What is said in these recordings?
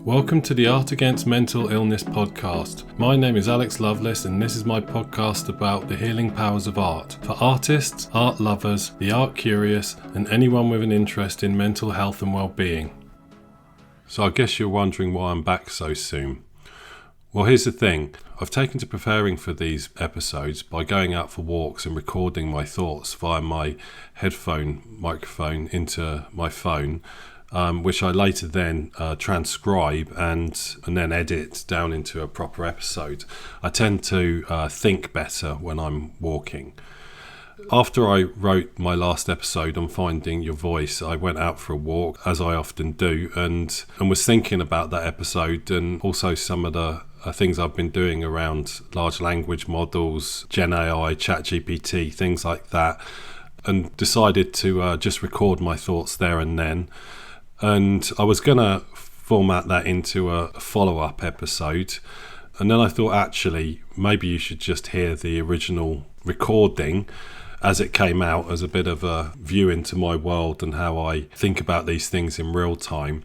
Welcome to the Art Against Mental Illness podcast. My name is Alex Lovelace and this is my podcast about the healing powers of art for artists, art lovers, the art curious and anyone with an interest in mental health and well-being. So I guess you're wondering why I'm back so soon. Well, here's the thing. I've taken to preparing for these episodes by going out for walks and recording my thoughts via my headphone microphone into my phone, which I later then transcribe and then edit down into a proper episode. I tend to think better when I'm walking. After I wrote my last episode on finding your voice, I went out for a walk, as I often do, and was thinking about that episode and also some of the things I've been doing around large language models, Gen AI, ChatGPT, things like that, and decided to just record my thoughts there and then. And I was going to format that into a follow-up episode. And then I thought, actually, maybe you should just hear the original recording as it came out as a bit of a view into my world and how I think about these things in real time.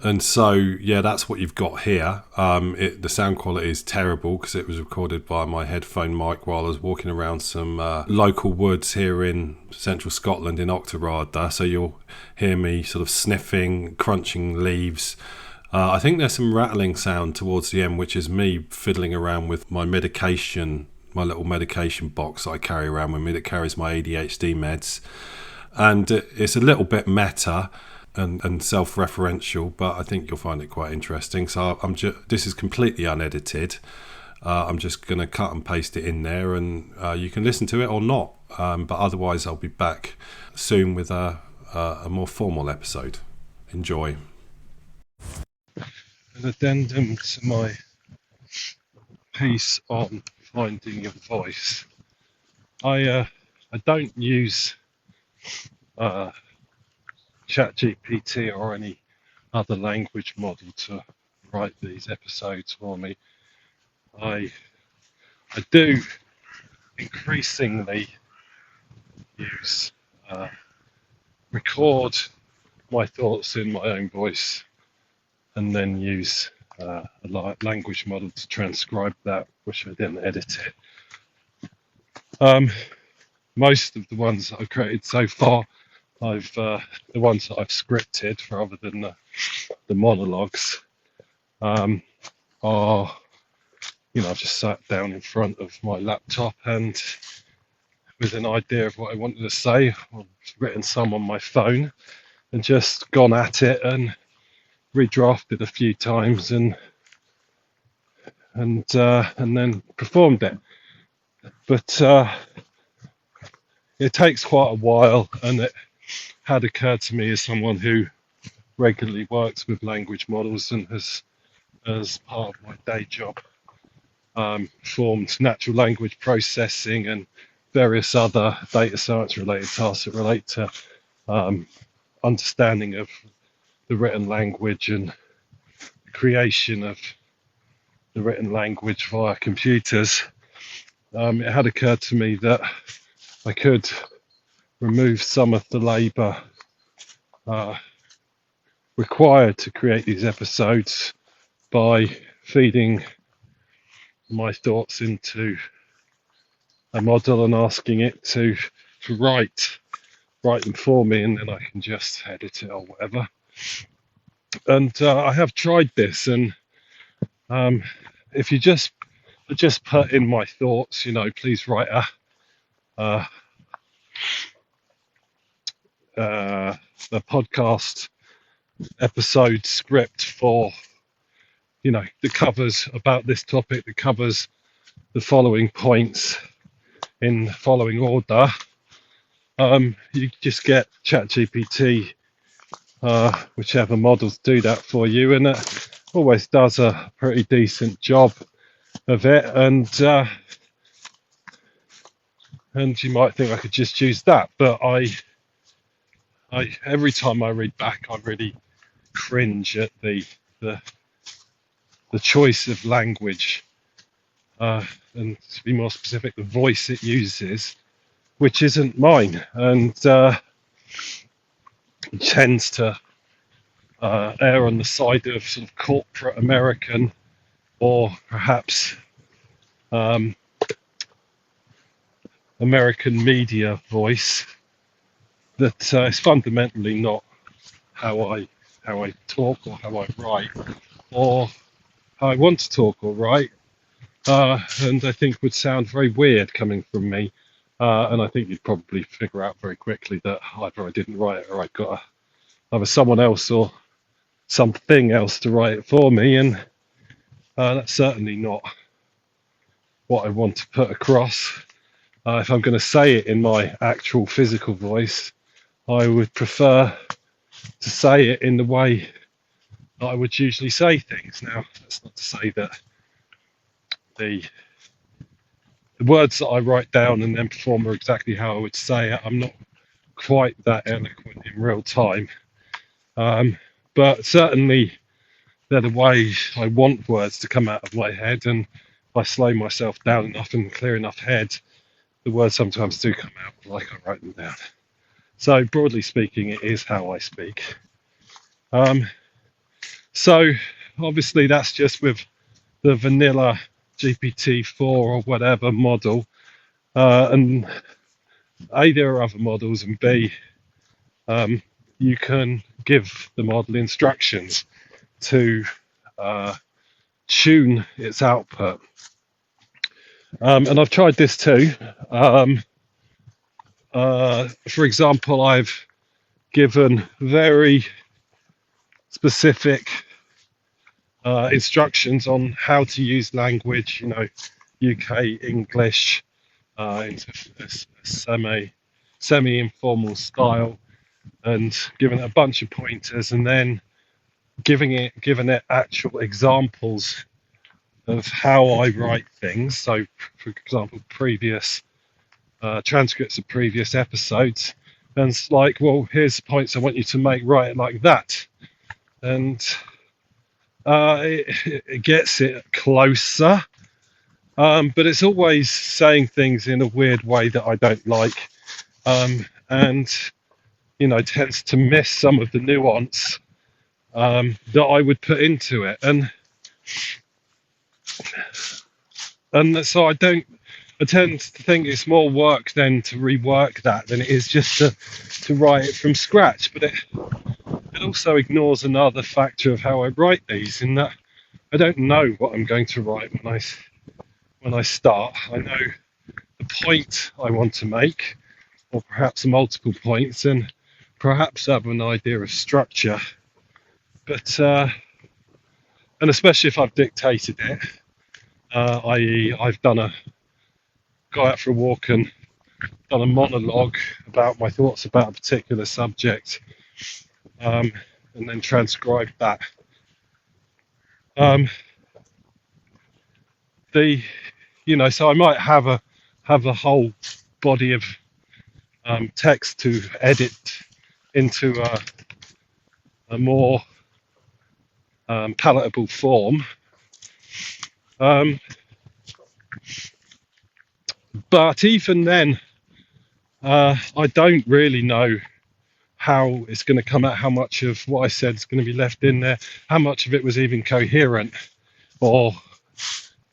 And so, yeah, that's what you've got here. The sound quality is terrible because it was recorded by my headphone mic while I was walking around some local woods here in central Scotland in Octorada. So you'll hear me sort of sniffing, crunching leaves. I think there's some rattling sound towards the end, which is me fiddling around with my medication, my little medication box I carry around with me that carries my ADHD meds. And it's a little bit meta and self-referential, but I think you'll find it quite interesting. So this is completely unedited. I'm just going to cut and paste it in there, and you can listen to it or not. But otherwise, I'll be back soon with a more formal episode. Enjoy. An addendum to my piece on finding your voice. I don't use ChatGPT or any other language model to write these episodes for me. I do increasingly use record my thoughts in my own voice and then use a language model to transcribe that, which I then edit it. Most of the ones I've created so far, the ones that I've scripted rather than the monologues, are, I've just sat down in front of my laptop and with an idea of what I wanted to say, I've written some on my phone and just gone at it and redrafted a few times and then performed it. But it takes quite a while, and it had occurred to me as someone who regularly works with language models and has, as part of my day job, formed natural language processing and various other data science related tasks that relate to understanding of the written language and the creation of the written language via computers. It had occurred to me that I could remove some of the labour required to create these episodes by feeding my thoughts into a model and asking it to write them for me, and then I can just edit it or whatever. And I have tried this, and if you just put in my thoughts, please write a podcast episode script for, that covers about this topic, that covers the following points in the following order. You just get ChatGPT, whichever models do that for you, and it always does a pretty decent job of it. And you might think I could just use that, but I every time I read back, I really cringe at the choice of language, and to be more specific, the voice it uses, which isn't mine, and tends to err on the side of sort of corporate American, or perhaps American media voice that is fundamentally not how I talk or how I write or how I want to talk or write, and I think would sound very weird coming from me. And I think you'd probably figure out very quickly that either I didn't write it or I got either someone else or something else to write it for me, and that's certainly not what I want to put across. If I'm going to say it in my actual physical voice, I would prefer to say it in the way that I would usually say things. Now, that's not to say that the words that I write down and then perform are exactly how I would say it. I'm not quite that eloquent in real time, but certainly they're the way I want words to come out of my head, and if I slow myself down enough and clear enough head, the words sometimes do come out like I wrote them down. So broadly speaking, it is how I speak. So obviously that's just with the vanilla GPT-4 or whatever model, and A, there are other models, and B, you can give the model instructions to tune its output. And I've tried this too. For example, I've given very specific instructions on how to use language, UK English, into a semi-informal style, and given it a bunch of pointers, and then given it actual examples of how I write things. So, for example, previous transcripts of previous episodes, and it's like, well, here's the points I want you to make, write it like that, and it gets it closer, but it's always saying things in a weird way that I don't like, and tends to miss some of the nuance that I would put into it, and so I tend to think it's more work then to rework that than it is just to write it from scratch. But it also ignores another factor of how I write these, in that I don't know what I'm going to write when I start. I know the point I want to make, or perhaps multiple points, and perhaps have an idea of structure. But and especially if I've dictated it, i.e., I've gone out for a walk and done a monologue about my thoughts about a particular subject, and then transcribed that. So I might have a whole body of text to edit into a more palatable form. But even then, I don't really know how it's going to come out, how much of what I said is going to be left in there, how much of it was even coherent or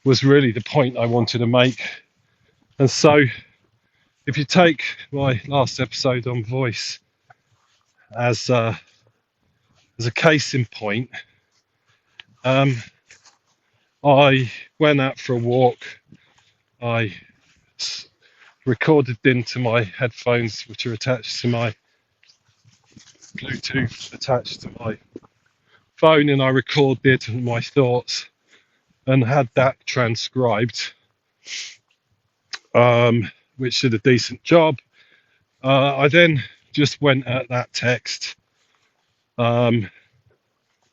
was really the point I wanted to make. And so if you take my last episode on voice as a case in point, I went out for a walk. I recorded into my headphones, which are attached to my Bluetooth attached to my phone, and I recorded my thoughts and had that transcribed, which did a decent job. I then just went at that text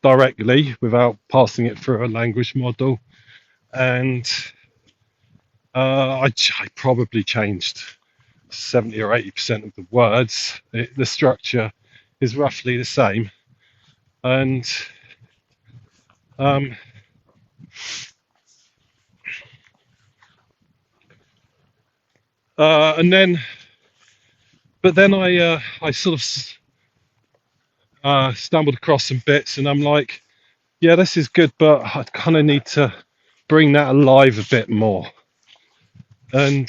directly without passing it through a language model, and I probably changed 70 or 80% of the words. The structure is roughly the same, and then I sort of stumbled across some bits, and I'm like, yeah, this is good, but I kind of need to bring that alive a bit more. And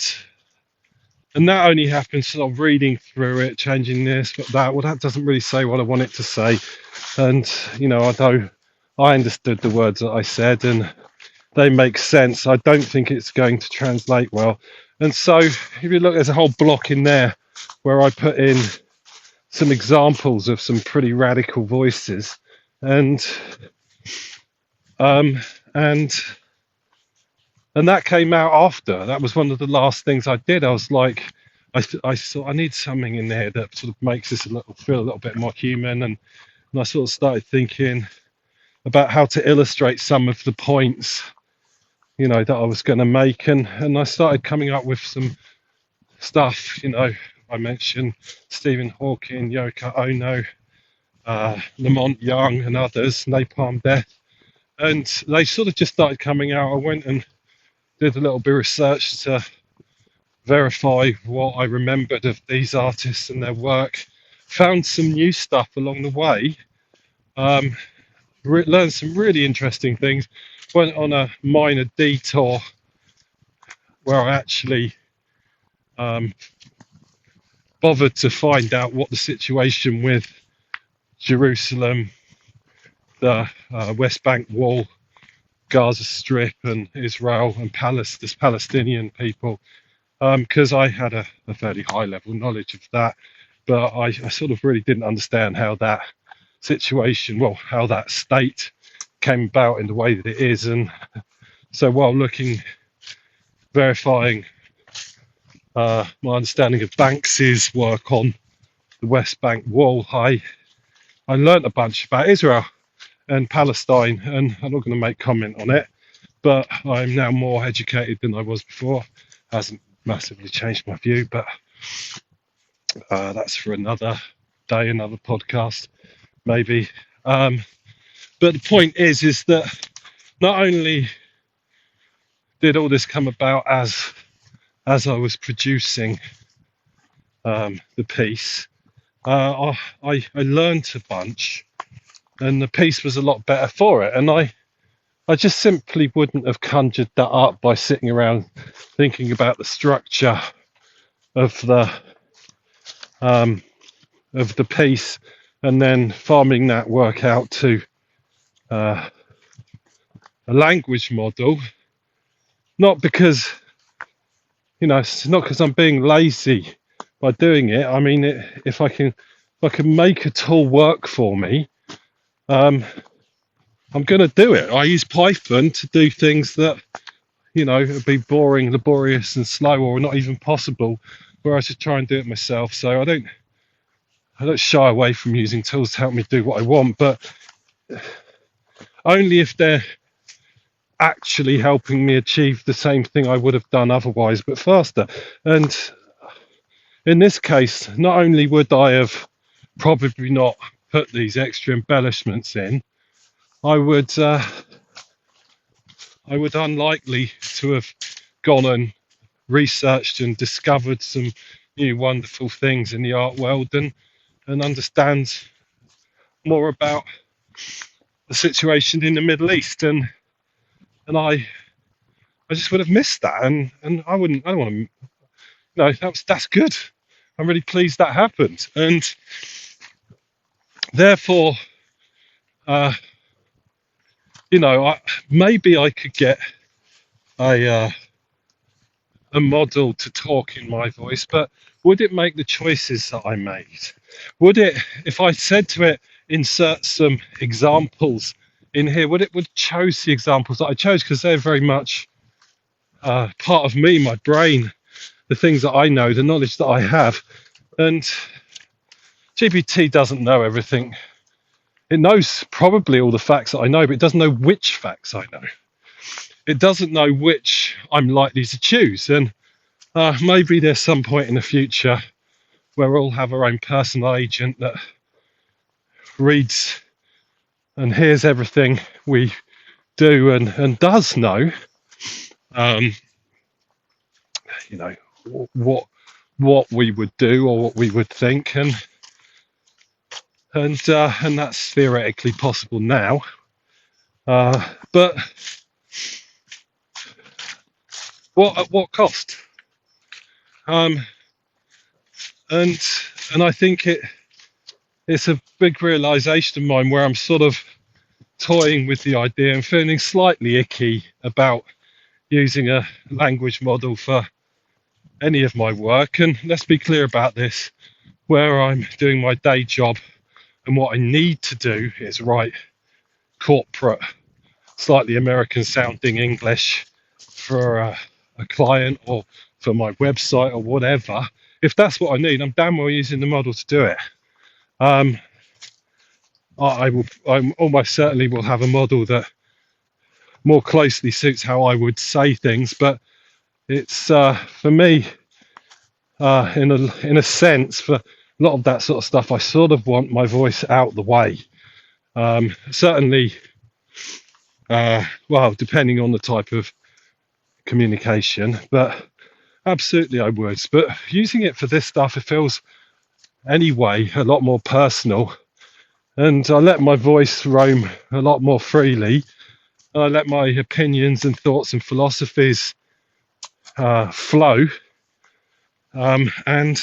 that only happens sort of reading through it, changing this, but that. Well, that doesn't really say what I want it to say. And, although I understood the words that I said and they make sense, I don't think it's going to translate well. And so if you look, there's a whole block in there where I put in some examples of some pretty radical voices. And that came out after. That was one of the last things I did. I was like, I thought I need something in there that sort of makes this feel a little bit more human, and I sort of started thinking about how to illustrate some of the points, that I was going to make, and I started coming up with some stuff. I mentioned Stephen Hawking, Yoko Ono, Lamont Young, and others, Napalm Death, and they sort of just started coming out. I went and did a little bit of research to verify what I remembered of these artists and their work, found some new stuff along the way, learned some really interesting things, went on a minor detour where I actually bothered to find out what the situation with Jerusalem, the West Bank Wall, Gaza Strip and Israel and the Palestinian people, because I had a fairly high level knowledge of that, but I sort of really didn't understand how that situation, how that state came about in the way that it is. And so while verifying my understanding of Banks's work on the West Bank Wall, I learnt a bunch about Israel and Palestine, and I'm not going to make comment on it, but I'm now more educated than I was before. Hasn't massively changed my view, but that's for another day, another podcast, maybe. But the point is that not only did all this come about as I was producing the piece, I learned a bunch, and the piece was a lot better for it. And I just simply wouldn't have conjured that up by sitting around thinking about the structure of the piece and then farming that work out to a language model. Not because, it's not because I'm being lazy by doing it. I mean, if I can make a tool work for me, I'm going to do it. I use Python to do things that, would be boring, laborious, and slow, or not even possible, where I should try and do it myself. So I don't shy away from using tools to help me do what I want, but only if they're actually helping me achieve the same thing I would have done otherwise, but faster. And in this case, not only would I have probably not put these extra embellishments in, I would unlikely to have gone and researched and discovered some new wonderful things in the art world and understand more about the situation in the Middle East, and I just would have missed that, and I don't want to. That's good. I'm really pleased that happened, and therefore, maybe I could get a model to talk in my voice, but would it make the choices that I made? Would it, if I said to it, insert some examples in here, would chose the examples that I chose, because they're very much part of me, my brain, the things that I know, the knowledge that I have. And GPT doesn't know everything. It knows probably all the facts that I know, but it doesn't know which facts I know. It doesn't know which I'm likely to choose. And maybe there's some point in the future where we'll have our own personal agent that reads and hears everything we do and does know, what we would do or what we would think, and that's theoretically possible now. But at what cost? And I think it's a big realization of mine where I'm sort of toying with the idea and feeling slightly icky about using a language model for any of my work. And let's be clear about this, where I'm doing my day job and what I need to do is write corporate, slightly American sounding English for a client or for my website or whatever. If that's what I need, I'm damn well using the model to do it. I almost certainly will have a model that more closely suits how I would say things, but it's for me, in a sense, for a lot of that sort of stuff, I sort of want my voice out the way. Certainly, well, depending on the type of communication, but absolutely I would. But using it for this stuff, it feels anyway a lot more personal, and I let my voice roam a lot more freely. I let my opinions and thoughts and philosophies flow, and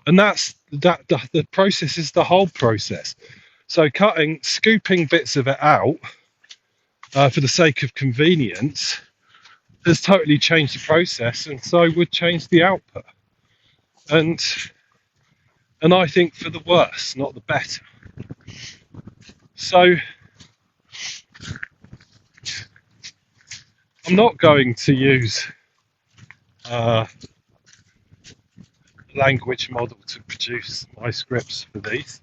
that's that. The process is the whole process. So scooping bits of it out for the sake of convenience has totally changed the process, and so would change the output. And I think for the worse, not the better. So I'm not going to use a language model to produce my scripts for these.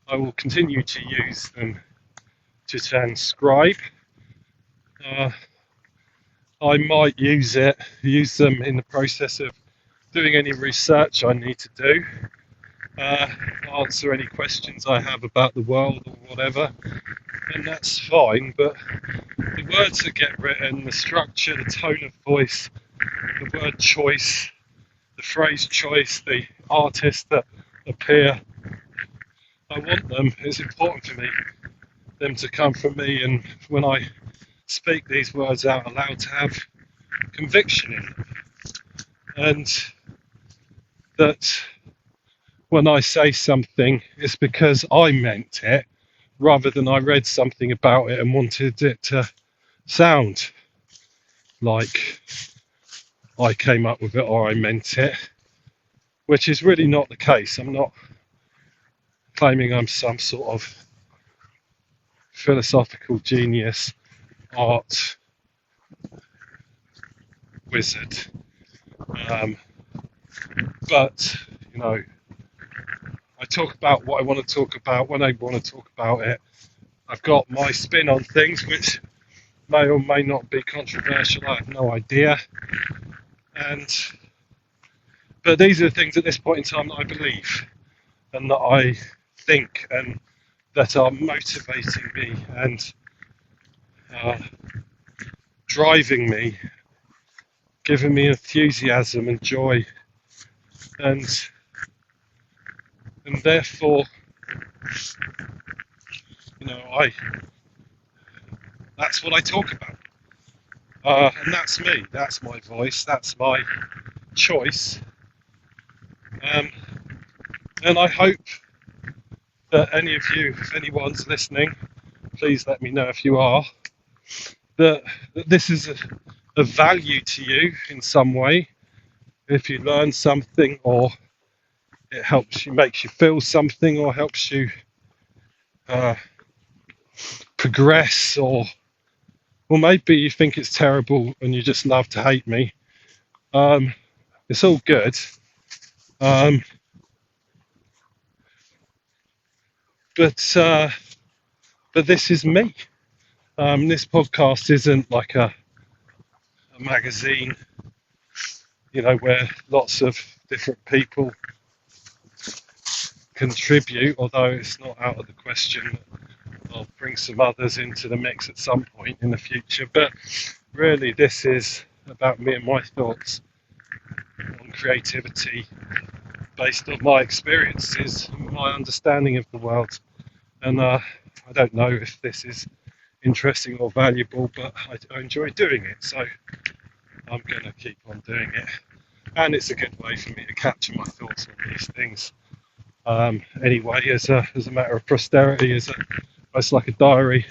I will continue to use them to transcribe. I might use them in the process of doing any research I need to do, answer any questions I have about the world or whatever, and that's fine. But the words that get written, the structure, the tone of voice, the word choice, the phrase choice, the artists that appear, I want them, it's important for me, them to come from me, and when I speak these words out aloud to have conviction in them. And that when I say something, it's because I meant it, rather than I read something about it and wanted it to sound like I came up with it or I meant it, which is really not the case. I'm not claiming I'm some sort of philosophical genius, art wizard. But, you know, I talk about what I want to talk about when I want to talk about it. I've got my spin on things, which may or may not be controversial. I have no idea. But these are the things at this point in time that I believe and that I think and that are motivating me and driving me, giving me enthusiasm and joy, and therefore, you know, that's what I talk about, and that's me. That's my voice. That's my choice, and I hope that any of you, if anyone's listening, please let me know if you are, that this is of value to you in some way. If you learn something, or it helps you, makes you feel something, or helps you progress, or maybe you think it's terrible and you just love to hate me. It's all good. But this is me. This podcast isn't like a magazine, you know, where lots of different people contribute, although it's not out of the question. I'll bring some others into the mix at some point in the future, but really this is about me and my thoughts on creativity based on my experiences and my understanding of the world. And I don't know if this is interesting or valuable, but I enjoy doing it, so I'm going to keep on doing it. And it's a good way for me to capture my thoughts on these things. Anyway, as a matter of posterity, it's like a diary.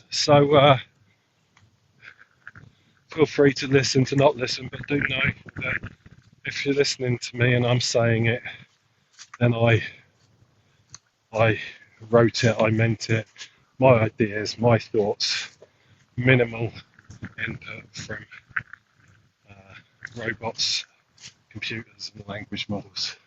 So feel free to listen, to not listen, but do know that if you're listening to me and I'm saying it, then I wrote it, I meant it. My ideas, my thoughts, minimal input from robots, computers, and language models.